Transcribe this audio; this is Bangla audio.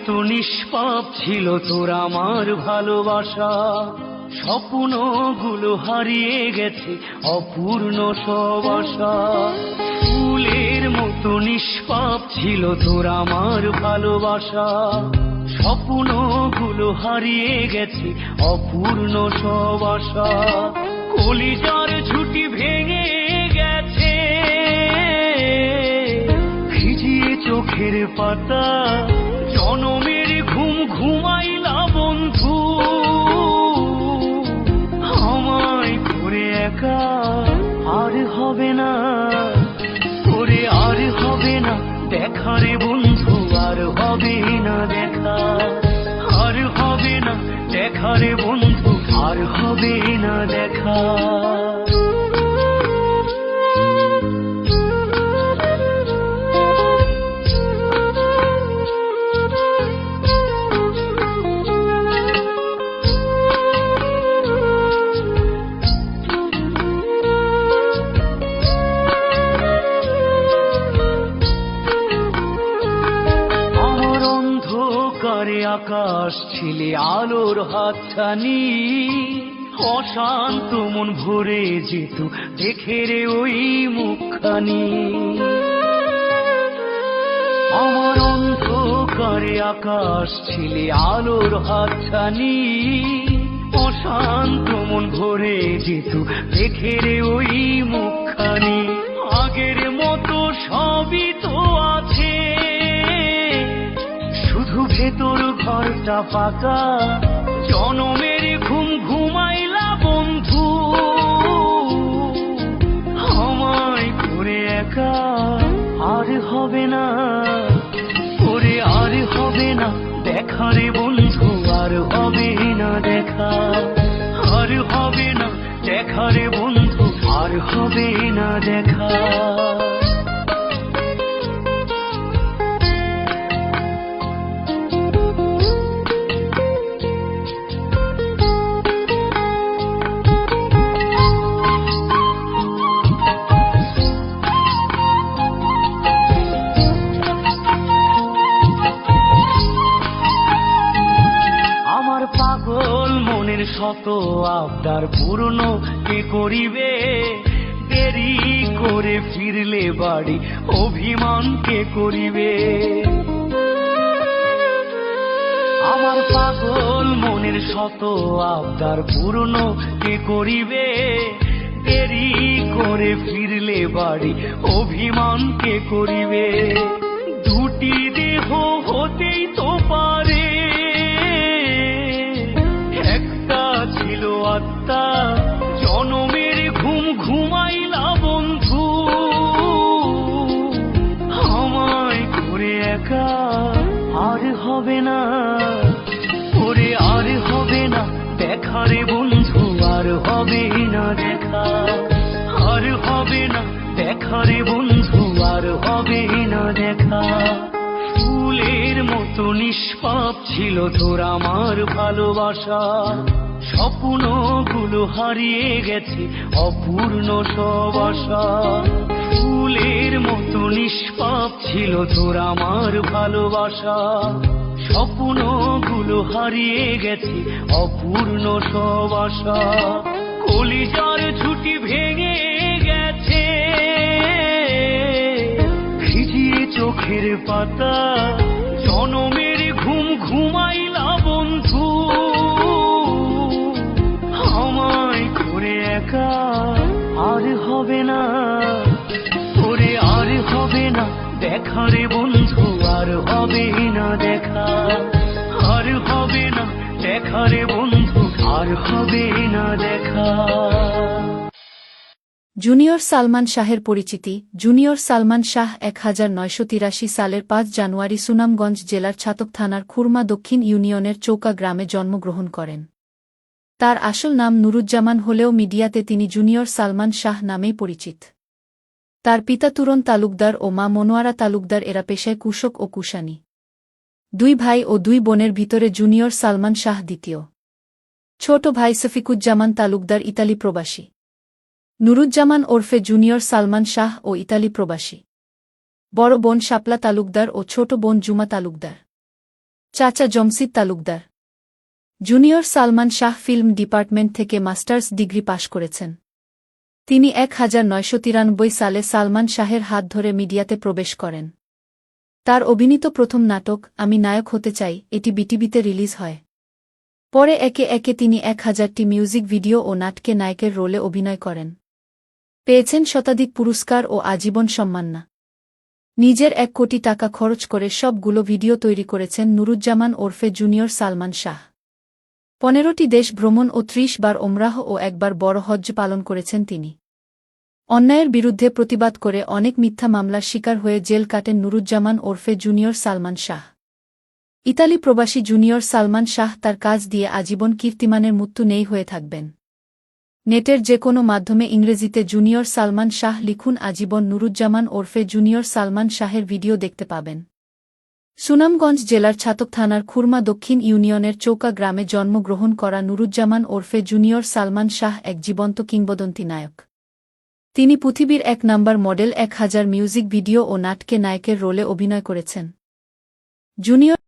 মতো নিষ্পাপ ছিল তোর আমার ভালোবাসা, স্বপ্নগুলো হারিয়ে গেছে অপূর্ণ সব আশা। ফুলের মতো নিষ্পাপ ছিল তোর আমার ভালোবাসা, স্বপ্নগুলো হারিয়ে গেছে অপূর্ণ সব আশা। কলিজার ঝুঁটি ভেঙে গেছে, ভিজিয়ে চোখের পাতা, জনমের ঘুম ঘুমাইলা বন্ধু, আমায় করে একা আর হবে না, করে আর হবে না দেখা রে বন্ধু, আর হবে না দেখা, আর হবে না দেখা রে বন্ধু, আর হবে না দেখা। আকাশ ছিলে আলোর হাতছানি, অশান্ত মন ভরে যেত দেখে রে ওই মুখখানি। আমার অন্ধকারে আকাশ ছিলে আলোর হাতছানি, অশান্ত মন ভরে যেত দেখে রে ওই মুখখানি। আগের মতো সবই তো আছে, শুধু ভেতর ঘরটা ফাঁকা, জনমের ঘুম ঘুমাইলা বন্ধু, আমায় করে একা আর হবে না, করে আর হবে না দেখা রে বন্ধু, আর হবে না দেখা, আর হবে না দেখা রে বন্ধু, আর হবে না দেখা। পাগল মনের শত আবদার পূর্ণ কে করিবে, দেরি করে ফিরলে বাড়ি অভিমান কে করিবে। আমার পাগল মনের শত আবদার পূর্ণ কে করিবে, দেরি করে ফিরলে বাড়ি অভিমান কে করিবে। দুটি দেহ হতেই তো পারে, ছিল আত্মা, জনমের ঘুম ঘুমাইলা বন্ধু, আমায় করে একা আর হবে না, করে আর হবে না দেখা রে বন্ধু, আর হবে না দেখা, আর হবে না দেখা রে বন্ধু, আর হবে না দেখা। ফুলের মতো নিষ্পাপ ছিল তোর আমার ভালোবাসা, স্বপ্নগুলো হারিয়ে গেছে অপূর্ণ সব আশা। ফুলের মতো নিষ্পাপ ছিল তোর আমার ভালোবাসা, স্বপ্নগুলো হারিয়ে গেছে অপূর্ণ সব আশা। কলিজার ঝুঁটি ভেঙে গেছে, ভিজিয়ে চোখের পাতা, জনমের ঘুম ঘুমাইলা বন্ধু, আমায় করে একা আর হবে না, করে আর হবে না দেখা রে বন্ধু, আর হবে না দেখা, আর হবে না দেখা রে বন্ধু, আর হবে না দেখা। জুনিয়র সালমান শাহের পরিচিতি। জুনিয়র সালমান শাহ 1983 সালের 5 জানুয়ারি সুনামগঞ্জ জেলার ছাতক থানার খুরমা দক্ষিণ ইউনিয়নের চৌকা গ্রামে জন্মগ্রহণ করেন। তার আসল নাম নুরুজ্জামান হলেও মিডিয়াতে তিনি জুনিয়র সালমান শাহ নামেই পরিচিত। তার পিতা তুরন তালুকদার ও মা মনোয়ারা তালুকদার, এরা পেশায় কৃষক ও কুশানী। 2 ভাই ও 2 বোনের ভিতরে জুনিয়র সালমান শাহ দ্বিতীয়। ছোট ভাই সফিকুজ্জামান তালুকদার ইতালি প্রবাসী। নুরুজ্জামান ওরফে জুনিয়র সালমান শাহ ও ইতালি প্রবাসী। বড় বোন শাপলা তালুকদার ও ছোট বোন জুমা তালুকদার। চাচা Jamshid Talukdar. Junior Salman Shah film department থেকে মাস্টার্স ডিগ্রি পাশ করেছেন। তিনি 1993 সালে সালমান শাহের হাত ধরে মিডিয়াতে প্রবেশ করেন। তার অভিনীত প্রথম নাটক আমি নায়ক হতে চাই এটি বিটিভিতে রিলিজ হয়। পরে একে একে তিনি 1000টি মিউজিক ভিডিও ও নাটকে নায়কের রোলে অভিনয় করেন। পেয়েছেন শতাধিক পুরস্কার ও আজীবন সম্মাননা। নিজের 1 কোটি টাকা খরচ করে সবগুলো ভিডিও তৈরি করেছেন নুরুজ্জামান ওরফে জুনিয়র সালমান শাহ। 15টি দেশ ভ্রমণ ও 30 বার ওমরাহ ও 1 বার বড় হজ্জ পালন করেছেন তিনি। অন্যায়ের বিরুদ্ধে প্রতিবাদ করে অনেক মিথ্যা মামলার শিকার হয়ে জেল কাটেন নুরুজ্জামান ওরফে জুনিয়র সালমান শাহ। ইতালি প্রবাসী জুনিয়র সালমান শাহ তার কাজ দিয়ে আজীবন কীর্তিমানের মৃত্যু নেই হয়ে থাকবেন। নেটের যে কোনো মাধ্যমে ইংরেজিতে জুনিয়র সালমান শাহ লিখুন আজীবন নুরুজ্জামান ওরফে জুনিয়র সালমান শাহের ভিডিও দেখতে পাবেন। সুনামগঞ্জ জেলার ছাতক থানার খুরমা দক্ষিণ ইউনিয়নের চৌকা গ্রামে জন্মগ্রহণ করা নুরুজ্জামান ওরফে জুনিয়র সালমান শাহ এক জীবন্ত কিংবদন্তি নায়ক। তিনি পৃথিবীর 1 নম্বর মডেল 1000 মিউজিক ভিডিও ও নাটকে নায়কের রোলে অভিনয় করেছেন। জুনিয়র